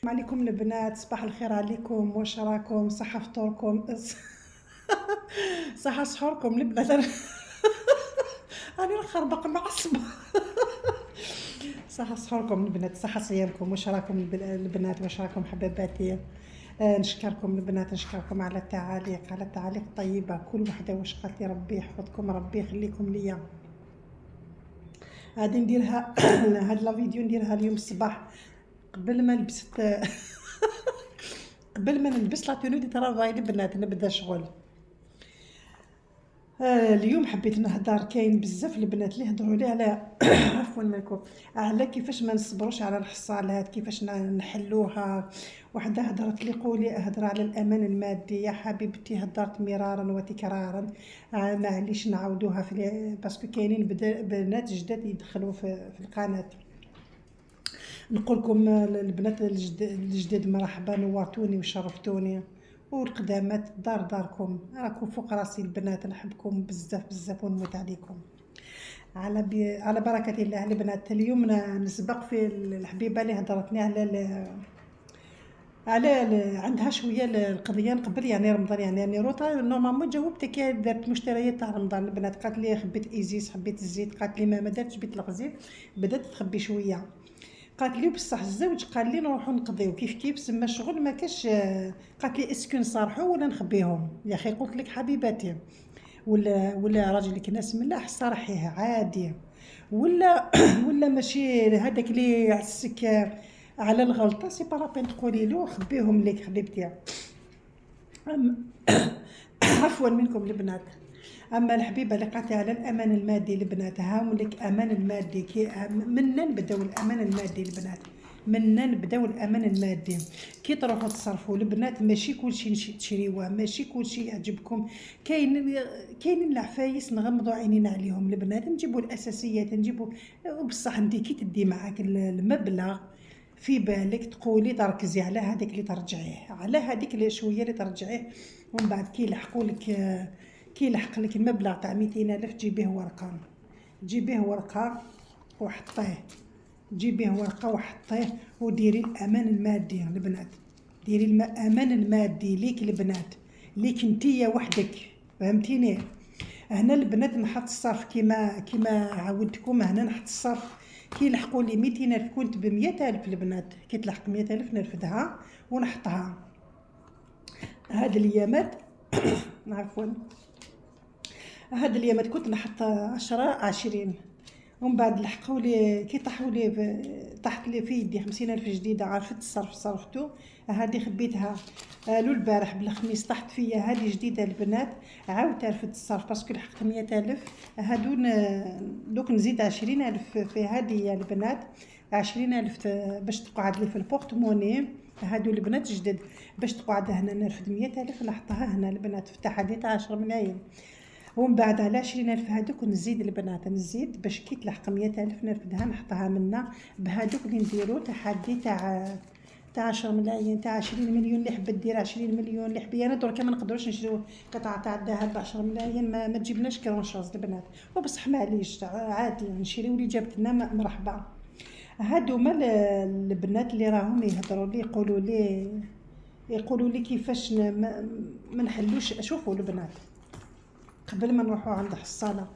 عليكم البنات، صباح الخير عليكم. واش راكم؟ صحة فطوركم؟ صحة سحوركم البنات. راني نخربق معصبة. صحة سحوركم البنات، صحة صيامكم. واش راكم البنات؟ واش راكم حباباتي؟ نشكركم البنات، نشكركم على التعاليق الطيبة. كل وحدة واش قالت لي ربي يحفظكم، ربي يخليكم ليا. غادي نديرها هاد لا فيديو نديرها اليوم الصباح قبل ما لبست. قبل ما نلبس لا تونو دي طرافاي البنات نبدا شغل. اليوم حبيت نهضر. كاين بزاف البنات اللي هضروا لي على عفوا منكم، على كيفاش ما نصبروش على الحصالات، كيفاش نحلوها. وحده هضرت لي قولي هضر على الامان المادي. يا حبيبتي هضرت مرارا وتكرارا، معليش نعاودوها في باسكو كاينين بنات جداد يدخلوا في القناه. نقول لكم البنات الجداد مرحبا، نورتوني وشرفتوني. والقدامات داركم، راكم فوق راسي البنات. نحبكم بزاف بزاف ونموت عليكم. على بركه الله البنات. اليوم نسبق في الحبيبه اللي هضرتني عندها شويه القضيه قبل يعني رمضان، يعني روطا نورمالمون جاوبتك. كي درت مشتريات تاع رمضان البنات قالت لي خبيت ايزيس، خبيت الزيت. قالت لي ما درتش بيت الغزير، بدات تخبي شويه. قالت لي بصح الزوج قال لي نروحو نقضيو كيف سما الشغل ما كاش. قالت لي اسكو نصارحو ولا نخبيهم؟ يا اخي قلت لك حبيباتي، ولا راجلك ناس ملاح صارحيه عادي، ولا ولا ماشي هذاك اللي يعسك على الغلطه سي بارابين تقولي له خبيهم لك حبيبتي. عفوا منكم البنات. اما الحبيبه اللي قالت على الامان المادي البنات، هاولك امان المادي. كي منا نبداو الامان المادي البنات، منا نبداو الامان المادي. كي تروحوا تصرفوا البنات ماشي كلشي تشريوه، ماشي كلشي يعجبكم. كاينين العفايس نغمضوا عينينا عليهم البنات، نجيبوا الاساسيات نجيبوا. بصح انت كي تدي معاك المبلغ في بالك تقولي تركزي على هذيك اللي ترجعيه، على هذيك اللي شويه اللي ترجعيه. ومن بعد كي يلحق لك المبلغ تاع 200,000 جيبيه ورقه، جيبيه ورقه وحطيه، جيبيه ورقه وحطيه. وديري الامان المادي البنات، ديري الامان المادي ليك البنات، ليك نتيا وحدك. فهمتيني؟ هنا البنات نحط الصرف كيما عودتكم. هنا نحط الصرف كي يلحقوا لي 200,000 كنت ب 100,000 البنات. كي تلحق 100,000 نرفدها ونحطها. هاد الايامات عفوا، هاد الايامات كنت نحط 10 20. ومن بعد لحقوا لي كي طاحوا لي طاحت لي في يدي 50,000 جديده. عرفت الصرف صرفتو. هادي خبيتها لو البارح بالخميس طاحت فيا هادي جديده البنات. عاودت رفدت الصرف باسكو لحقت 100,000. هادو دوك نزيد 20,000 في هادي يا البنات. 20,000 باش تقعد لي في البورتموني. هادو البنات جدد باش تقعد هنا. نرفد 100,000 نحطها هنا البنات، فتح هادي تاع 10 ملايين. ومن بعد على 20,000 هادوك نزيد البنات، نزيد باش كي تلحق 100,000 نرفدها نحطها منا بهادوك اللي نديرو تحدي تاع 10 ملايين، تاع 20 مليون. اللي حبت دير 20 مليون اللي حبي. انا دركا ما نقدروش نشريو قطعه تاع الذهب ب 10 ملايين، ما تجيبناش كرون شوز البنات. وبصح معليش عادي نشريو اللي جابت لنا مرحبا. هادوما البنات اللي راهم يهضروا لي يقولوا لي كيفاش ما نحلوش. شوفوا البنات قبل ما نروحوا عند حصاله،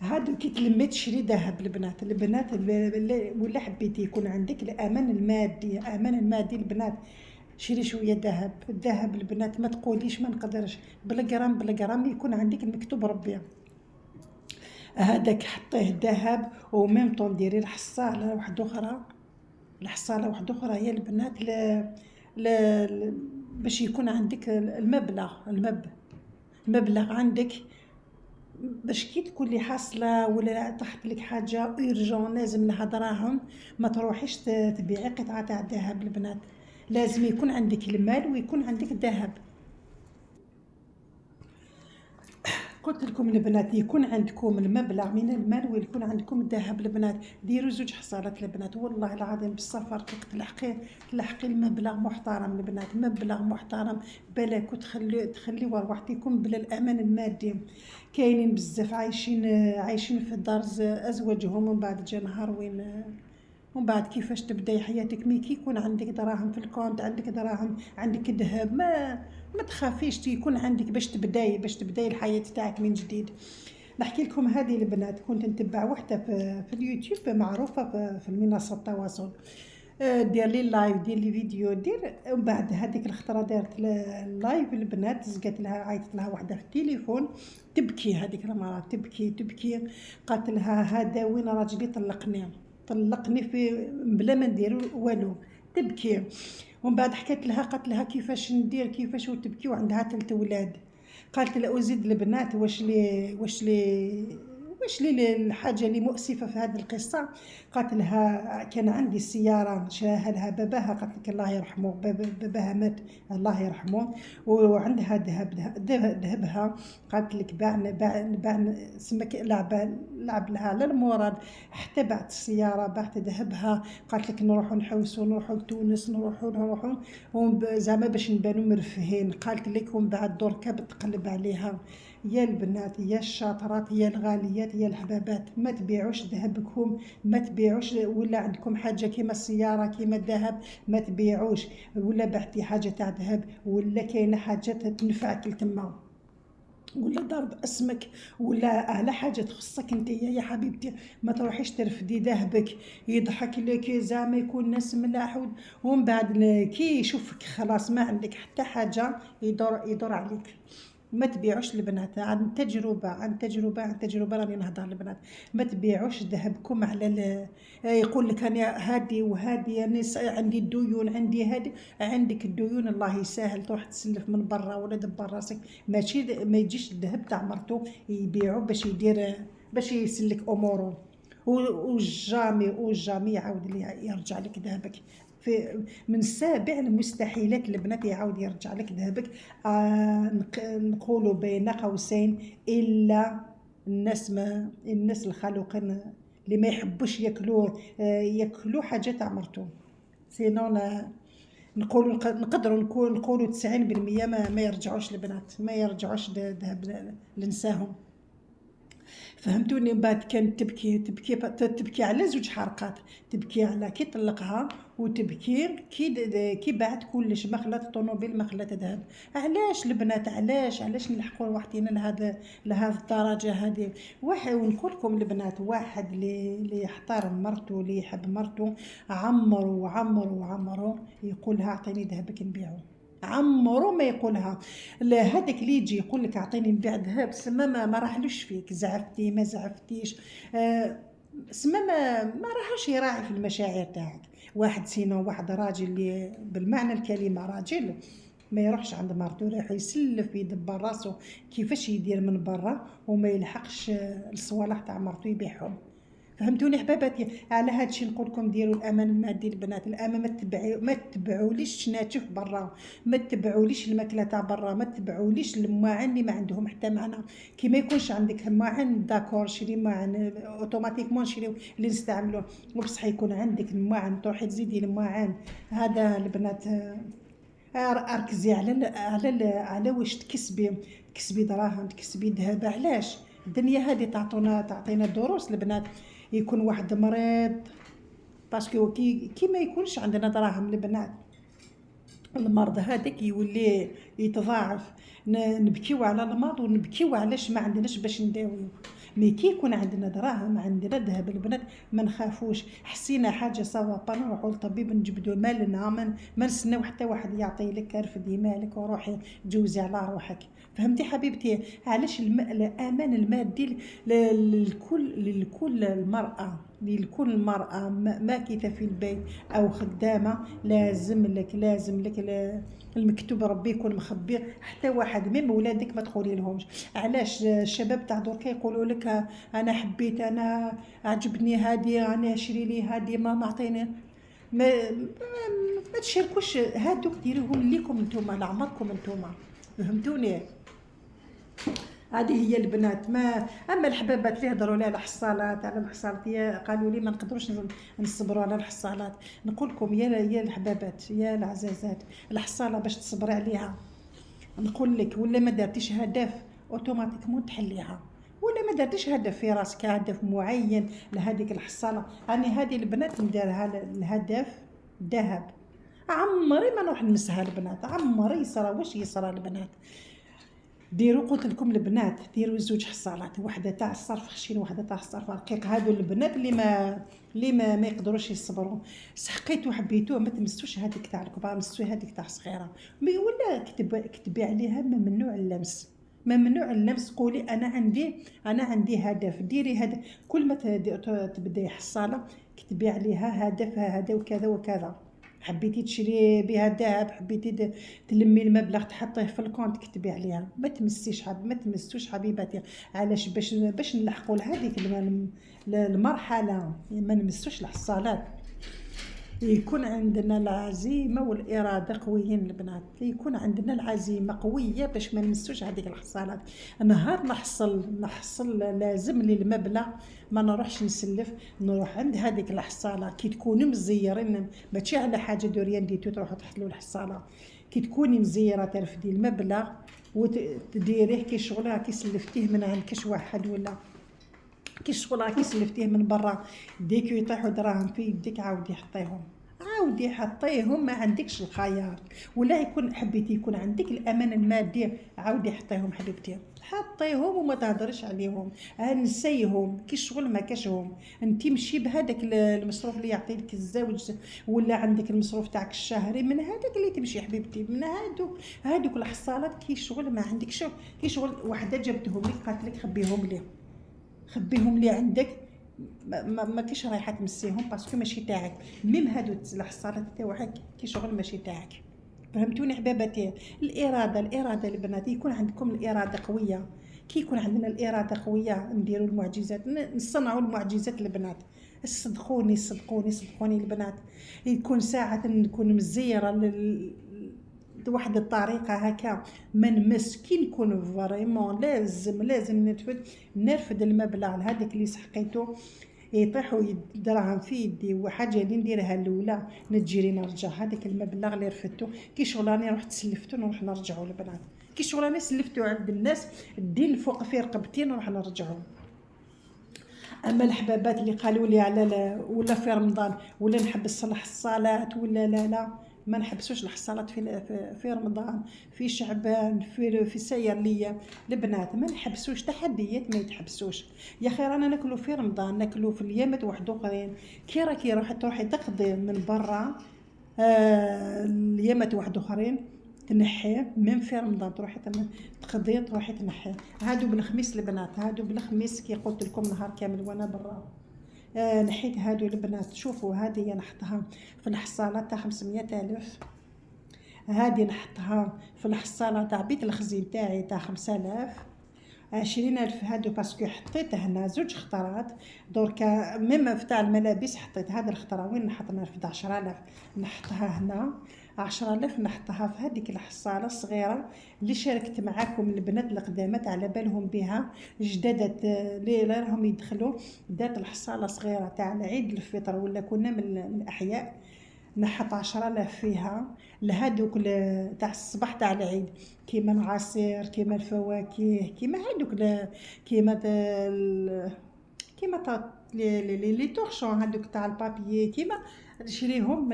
هادو كي تلمي تشري ذهب البنات ولا حبيتي يكون عندك الامان المادي، الامان المادي البنات. شري شويه ذهب. الذهب البنات ما تقوليش ما نقدرش، بالغرام يكون عندك المكتوب ربي. هذاك حطيه ذهب وميم طون ديري الحصاله واحده اخرى. الحصاله واحده اخرى هي البنات باش يكون عندك المبلغ عندك. باش كي تكون لي حاصله ولا طاحت لك حاجه اورجون لازم لها دراهم، ما تروحيش تبيعي قطعه تاع الذهب البنات. لازم يكون عندك المال ويكون عندك الذهب. قلت لكم البنات يكون عندكم المبلغ من المال ويكون عندكم الذهب البنات. ديروا زوج حصالات البنات والله العظيم بالسفر تلحقي المبلغ محترم البنات، مبلغ محترم. بالك تخليوا روحتكم بلا الامان المادي. كاينين بزاف عايشين في دار ازواجهم ومن بعد جا نهار ومن بعد كيفاش تبداي حياتك. مي كي يكون عندك دراهم في الكونت، عندك دراهم، عندك ذهب، ما تخافيش يكون عندك باش تبداي الحياة تاعك من جديد. نحكي لكم هذه البنات، كنت نتبع وحده في اليوتيوب معروفه في المنصه التواصل، دير لي لايف، دير لي فيديو، دير. ومن بعد هذيك الخطره دارت اللايف البنات، زقت لها، عيطت لها وحده في التليفون تبكي، هذيك المراه تبكي تبكي. قالت لها هذا وين راجلي طلقني في بلا ما ندير والو، تبكي. ومن بعد حكيت لها، قالت لها كيفاش ندير كيفاش، وتبكي وعندها 3 اولاد. قالت لا أزيد البنات، واش لي الحاجه اللي مؤسفه في هذه القصه. قالت لها كان عندي سياره شراها لها باباها، قالت لك الله يرحمه، باباها مات الله يرحمه، وعندها ذهبها. قالت لك باع سمك لعب لها للمراد، حتى بعت السياره، بعت ذهبها. قالت لك نروحوا نحوسوا، نروحوا لتونس، نروحوا زعما باش نبانوا مرفهين. قالت لك ومن بعد دركا بتقلب عليها. يا البنات، يا الشاطرات، يا الغاليات، يا الحبابات، ما تبيعوش ذهبكم، ما تبيعوش، ولا عندكم حاجه كيما السياره كيما الذهب ما تبيعوش، ولا بعتي حاجه تاع ذهب، ولا كاينه حاجه تنفعك لتما، ولا ضرب اسمك، ولا على حاجه تخصك انت يا حبيبتي. ما تروحيش ترفدي ذهبك، يضحك لك زعما يكون ناس ملاح، ومن بعد كي يشوفك خلاص ما عندك حتى حاجه يدور عليك. ما تبيعوش البنات، عن تجربه راني نهضر البنات. ما تبيعوش ذهبكم على يقول لك انا هادي وهادي، انا عندي الديون، عندي هادي. عندك الديون الله يسهل، تروح تسلف من برا ولا دبر راسك. ماشي ما يجيش الذهب تاع مرتو يبيعو باش يسلك اموره، وجامي يعاود يرجع لك ذهبك. من سابع المستحيلات البنات يعاود يرجع لك ذهبك. نقولوا بين قوسين الا الناس الخلوقين اللي ما يحبوش ياكلوا حاجه تاع مرتو. سينو نقدروا نقولوا 90% ما يرجعوش البنات، ما يرجعوش ذهب لنساهم. فهمتوني؟ من بعد كانت تبكي على 2 حرقات، تبكي على كي طلقها، وتبكي كي باعت كلش، ما خلات الطوموبيل، ما خلات ذهب. علاش البنات، علاش نلحقوا وحدينا لهذا الدرجه هذه؟ واحد ونقول لكم البنات، واحد اللي يحترم مرته، اللي يحب مرته، عمرو يقول لها اعطيني ذهبك نبيعه. عمرو ما يقولها. هذاك اللي يجي يقول لك اعطيني نبيع ذهب، سما ما راحلوش فيك، زعفتي ما زعفتيش، سما ما راحش يراعي في المشاعر تاعك. واحد راجل اللي بالمعنى الكلمه راجل، ما يروحش عند مرته، يروح يسلف يدبر راسه كيفاش يدير من برا، وما يلحقش الصوالح تاع مرته يبيعهم. فهمتوني حباباتي؟ على هذا الشيء نقول لكم ديروا الامان المادي البنات. الامان ما تتبعوليش شناتف برا، ما تتبعوليش الماكله تاع برا، ما تتبعوليش الماعن اللي ما عندهم حتى معنى. كي ما يكونش عندك ماعن داكور، شري ماعن اوتوماتيكمون، شري اللي نستعملوه، وبصح يكون عندك الماعن تروحي تزيدي الماعن. هذا البنات اركزي على واش تكسبي دراهم، تكسبي ذهب. علاش الدنيا هذه تعطينا دروس البنات. يكون واحد مريض باسكو كي ما يكونش عندنا دراهم البنات، المرض هذاك يولي يتضاعف. نبكيو على المرض، ونبكيو علاش ما عندناش باش نداويو. مي كي يكون عندنا دراهم، عندنا ذهب البنات، ما نخافوش. حسينا حاجه صافا نروحوا للطبيب نجبدوا مالنا، ما نستناو حتى واحد يعطي لك، رفدي مالك وروحي جوزي على روحك. فهمتي حبيبتي؟ علاش الامان المادي لكل المرأة ماكثة في البيت أو خدامة، لازم لك المكتوب ربي يكون مخبي. حتى واحد من ولادك ما تقولي لهمش. علاش الشباب تاع دركا يقولوا لك أنا حبيت، أنا عجبني هادي، أنا شري لي هادي، ما عطيني. ما تشاركوش هادوك، ديروهم ليكم نتوما لعمركم نتوما. فهمتوني؟ هذه هي البنات. ما اما الحبابات اللي هضروا لي على الحصالات قالوا لي ما نقدروش نصبروا على الحصالات. نقول لكم يا الحبابات يا العزازات، الحصاله باش تصبري عليها، نقول لك ولا ما دارتيش هدف اوتوماتيكمون تحليها. ولا ما دارتش هدف في راسك، هدف معين لهذيك الحصاله. راني هذه البنات نديرها الهدف ذهب، عمري ما نروح نمسها البنات، عمري يصرى واش يصرى البنات. ديروا قلت لكم البنات، ديروا زوج حصالات، وحده تاع الصرف خشين وحده تاع الصرف رقيق. هادو البنات اللي ما يقدروش يصبروا، سحقيتو حبيتوه ما تمسوش هذيك تاع الكبار، مسوا هذيك تاع الصغيره. ولا كتبي عليها ممنوع اللمس، ممنوع اللمس. قولي انا عندي هدف، ديري هدف. كل ما تبداي حصاله كتبي عليها هدفها هذا وكذا وكذا. حبيتي تشري بها الذهب، حبيتي تلمي المبلغ تحطيه في الكونت كتبي عليها. ما تمسيش ما تمسوش حبيباتي. علاش؟ باش نلحقوا لهذيك المرحله، ما نمسوش الحصالات. يكون عندنا العزيمه والاراده قويين البنات، يكون عندنا العزيمه قويه باش ما نمسوش هذيك الحصالات. نهار نحصل لازم لي المبلغ، ما نروحش نسلف، نروح عند هذيك الحصاله كي تكونوا مزيرين، ماشي على حاجه دوريان ديتو تروحوا تحطوا الحصاله. كي تكوني مزيره ترفدي المبلغ وتديريه كي شغلها كي سلفتيه من عند كاش واحد، ولا كي شغلها كي سلفتيه من برا، ديك يطيحوا دراهم في يديك عاودي حطيهم، ما عندكش الخيار. ولا يكون حبيتي يكون عندك الامان المادي، عاودي حطيهم حبيبتي، حطيهم وما تهضرش عليهم، نسيهم كي الشغل ما كاشهم. انت مشي بهذاك المصروف اللي يعطيك الزوج، ولا عندك المصروف تاعك الشهري، من هذاك اللي تمشي حبيبتي، من هادوك الحصالات كي الشغل ما عندكش. كي شغل وحده جبتهم لك قالت لك خبيهم لي عندك، ما كيش رايحه تمسيهم باسكو ماشي تاعك. ميم هادو الحصالات تاعك كي شغل ماشي تاعك. فهمتوني حباباتي؟ الاراده البنات، يكون عندكم الاراده قويه. كي يكون عندنا الاراده قويه نديروا المعجزات، نصنعوا المعجزات البنات. صدقوني البنات. يكون ساعه نكون مزيره واحد الطريقه هكا ما نمس، كي نكون فريمون لازم نرفد المبلغ هذاك اللي سحقيته، يطيحوا دراهم في يدي. وحاجه اللي نديرها الاولى نتجري نرجع هذاك المبلغ اللي رفدته. كي شغلاني رحت سلفته نروح نرجعه البنات، كي شغلاني سلفته عند الناس الدين فوق في رقبتي نروح نرجعه. اما الحبابات اللي قالوا لي على ولا في رمضان ولا نحبس الحصالات ولا لا، ما نحبسوش الحصالات في رمضان، في شعبان، في سير ليا البنات، ما نحبسوش تحديات، ما يتحبسوش. يا اخي رانا ناكلوا في رمضان، ناكلوا في الايامات واحد اخرين. كي راكي تروحي تقضي من برا الايامات واحد اخرين تنحيه، من في رمضان تروحي تقضي تروحي تنحيه. هادو بالخميس البنات، هادو بالخميس كي قلت لكم نهار كامل وانا برا. نحيت هادو البنات. شوفوا هذه نحطها في الحصاله تاع 500,000، هذه نحطها في الحصاله تاع بيت الخزين تاعي تاع 5000، 20,000 هادو باسكو حطيت هنا زوج خطرات. دركا ميم فتاع الملابس حطيت هذا الخطره، وين نحط؟ نرفد 10,000 نحطها هنا، 10,000 نحطها في هذيك الحصاله الصغيره اللي شاركت معاكم البنات القدامات على بالهم بها، جدادات اللي راهم يدخلوا. دات الحصاله صغيره تاع عيد الفطر ولا كنا من الاحياء، نحط 10,000 فيها لهادوك تاع الصباح تاع العيد، كيما العصير، كيما الفواكه، كيما هادوك كيما لي تورشون هادوك تاع البابيي، كيما نشريهم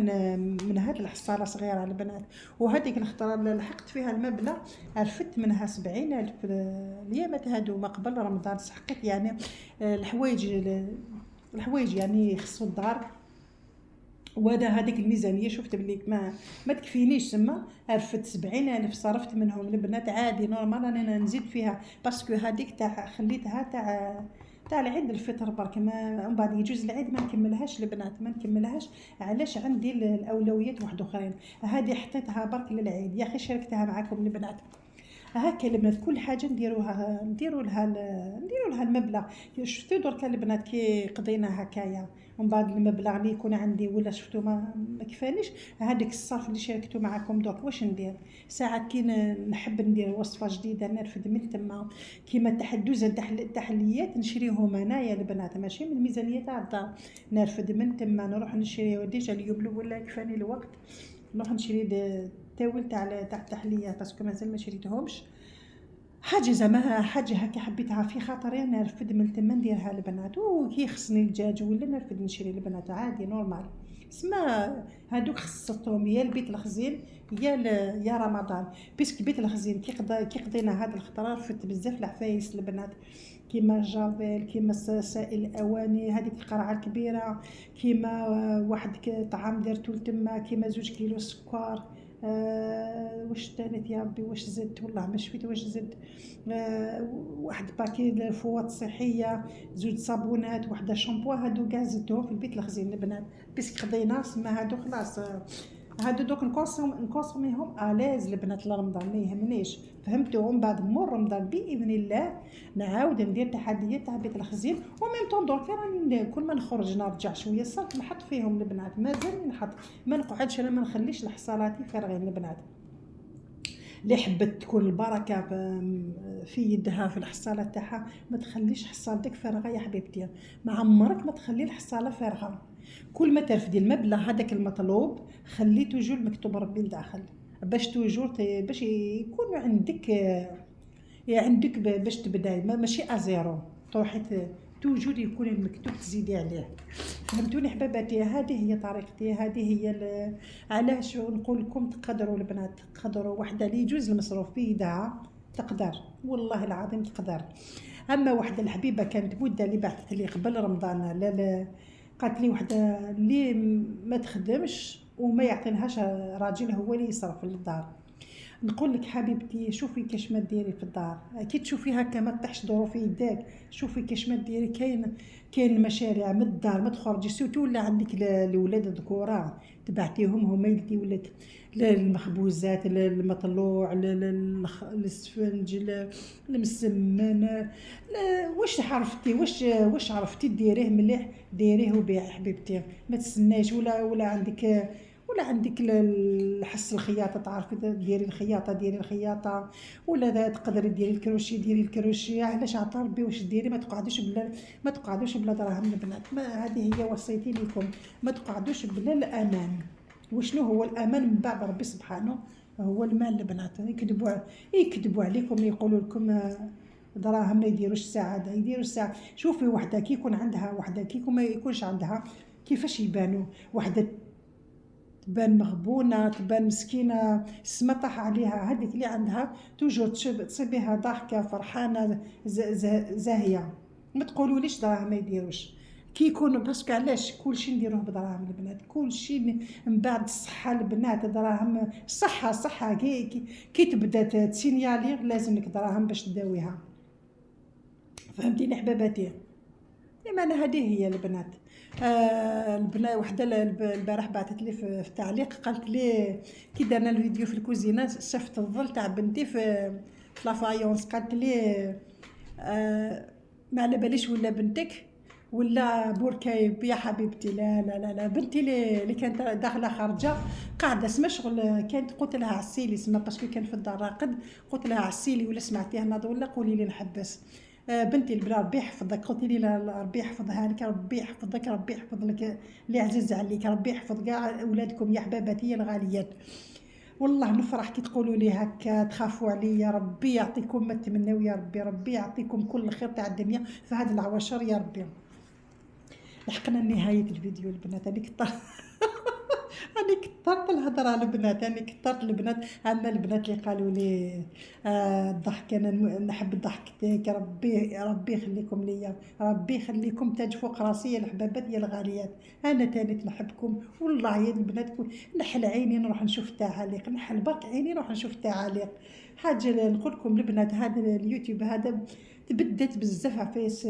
من هاد الحصاله صغيره البنات. وهذيك الخطره اللي لحقت فيها المبلغ عرفت منها 70,000 الايامات هادو ما قبل رمضان. سحقت يعني الحوايج يعني يخصوا الدار. وهذا هذيك الميزانيه شفت بلي ما تكفينيش، تما عرفت 70,000 صرفت منهم البنات عادي نورمال. انا نزيد فيها باسكو هذيك تاع خليتها تاع العيد الفطر برك، ما من بعد يجوز العيد ما نكملهاش البنات، ما نكملهاش. علاش؟ عندي الاولويات واحد اخرين. هذه حطيتها برك للعيد. يا اخي شاركتها معكم البنات. هكا البنات كل حاجه نديروا لها المبلغ. شفتوا دركا البنات كي قضينا هكايا ومن بعد المبلغ اللي يكون عندي ولا شفتوا ما كفانيش، هذاك الصرف اللي شاركته معكم درك واش ندير؟ ساعات كي نحب ندير وصفه جديده نرفد من تما، كيما التحليات نشريهم انايا البنات ماشي من الميزانيه تاع الدار، نرفد من تما نروح نشري. ديجا اليوم الاول لا كفاني الوقت نروح نشري تاول تاع التحليه باسكو مازال ما شريتهمش. حاجه زعما حاجه هكا حبيتها في خاطري انا نرفد من تما نديرها البنات، وكي خصني الدجاج ولا نرفد نشري البنات عادي نورمال. سما هادوك خصتهم يا البيت الخزين يا رمضان، بيسك بيت الخزين كي قضينا هاد الخطره رفدت بزاف العفايس البنات، كيما جافيل، كيما سائل الاواني هذيك القرعه الكبيره، كيما واحد طعام درتو لتما، كيما 2 كيلو سكر. واش تانيت يا ربي، واش زدت والله ما شفيت واش زدت. واحد باكي الفوط صحيه، 2 صابونات، وحده شامبو، هادو كاع زدتهم في البيت الخزين البنات، بيسك قضينا سما هادو خلاص. هادو دوك نكونسوميهم اليز البنات لرمضان ما يهمنيش، فهمتوا؟ من بعد مور رمضان باذن الله نعاود ندير تحديات تاع بيت الخزين، وميم طون درك راني كل ما نخرج نرجع شويه صافي نحط فيهم البنات، مازال نحط، ما نقعدش انا ما نخليش الحصالاتي فارغين البنات. اللي حبت تكون البركه في يدها في الحصاله تاعها، ما تخليش حصالتك فارغه يا حبيبتي، ما عمرك ما تخلي الحصاله فارغه، كل ما ترفدي المبلغ هذاك المطلوب خلي توجور مكتوب ربي لداخل، باش توجور باش يكون عندك باش تبداي ماشي ازيرو، تروحي توجور يكون المكتوب تزيدي عليه. فهمتوني حباباتي؟ هذه هي طريقتي، هذه هي علاش نقول لكم تقدروا البنات، تقدروا وحده اللي يجوز المصروف في يدها تقدر، والله العظيم تقدر. اما وحده الحبيبه كانت بوده اللي بعثت لي قبل رمضان، لا قالت لي وحده اللي ما تخدمش وما يعطيلهاش راجل هو اللي يصرف للدار، نقول لك حبيبتي شوفي كاش ما ديري في الدار، كي تشوفي هكا ما طيحش ظروف في يداك، شوفي كاش ما ديري، كاين المشاريع من الدار ما تخرجي، سوتو ولا عندك الاولاد الذكورة تبعتيهم هما يديو لك المخبوزات، المطلوع، السفنج، المسمن، واش عرفتي ديريه مليح ديريه وبيعي حبيبتي، ما تستناش ولا عندك الحس الخياطه، تعرفي ديري الخياطه ديري الخياطه، ولا تقدري ديري الكروشي ديري الكروشي، علاش عطا ربي واش ديري، ما تقعدوش بلا دراهم البنات، هذه هي وصيتي لكم، ما تقعدوش بلا الامان. وشنو هو الامان من بعد ربي سبحانه؟ هو المال البنات، يكذبوا عليكم يقولوا لكم دراهم ما يديروش السعاده، يديروا السعاده. شوفي وحده كي يكون عندها، وحده كي ما يكونش عندها، كيفاش يبانوا؟ وحده تبان مغبونه، تبان مسكينه، السما طاح عليها، هذيك اللي عندها توجور تصيبيها ضاحكه فرحانه زاهيه. ما تقولوليش دراهم ما يديروش، كي يكونوا باسكو علاش كلشي نديروه بدراهم البنات، كلشي من بعد الصحه البنات، دراهم صحه كي تبدا تسينيالي لازم لك دراهم باش تداويها، فهمتيني حباباتي؟ انا هذه هي البنات. البنات وحده البارح بعثت لي في التعليق، قالت لي كي درنا الفيديو في الكوزينه شفت الظل تاع بنتي في لافايونس، قالت لي ما على باليش ولا بنتك ولا بوركايب يا حبيبتي، لا لا لا, لا. بنتي اللي كانت داخله خارجه قاعده اسمها شغل، كانت قلت لها عسيلي سما باسكو كان في الدار راقد، قلت لها عسيلي ولا سمعتيها ناض ولا قولي لي نحبس. بنتي البلا ربي يحفظك، قلت لي لا ربي يحفظها لك، ربي يحفظك، ربي يحفظ لك اللي عزيز عليك، ربي يحفظ كاع اولادكم يا حباباتي الغاليات. والله نفرح كي تقولوا لي هكا تخافوا عليا، ربي يعطيكم ما تمنوا يا ربي، ربي يعطيكم كل خير تاع الدنيا في هذا العواشر يا ربي. لحقنا نهايه الفيديو البنات، أنا كثرت الهضره على البنات، كثرت البنات، اما البنات اللي قالوا لي الضحك، انا نحب الضحك تاعك، ربي يخليكم ليا، ربي يخليكم تاج فوق راسي يا الحبابات يا الغاليات، انا تاني نحبكم والله يا البنات، نحل عيني نروح نشوف التعاليق، نحل برك عيني نروح نشوف التعاليق. حاجه نقول لكم البنات، هذا اليوتيوب هذا تبدت بزاف عفايس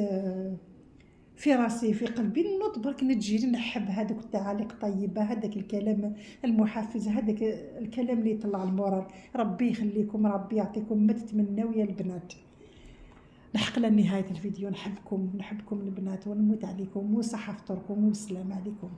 في راسي في قلبي، نوض برك نتجي نحب هذوك التعاليق الطيبه، هذاك الكلام المحفز، هذاك الكلام اللي يطلع المورال، ربي يخليكم، ربي يعطيكم ما تتمنوا يا البنات. لحقنا نهايه الفيديو، نحبكم البنات ونموت عليكم، وصحه فطوركم والسلام عليكم.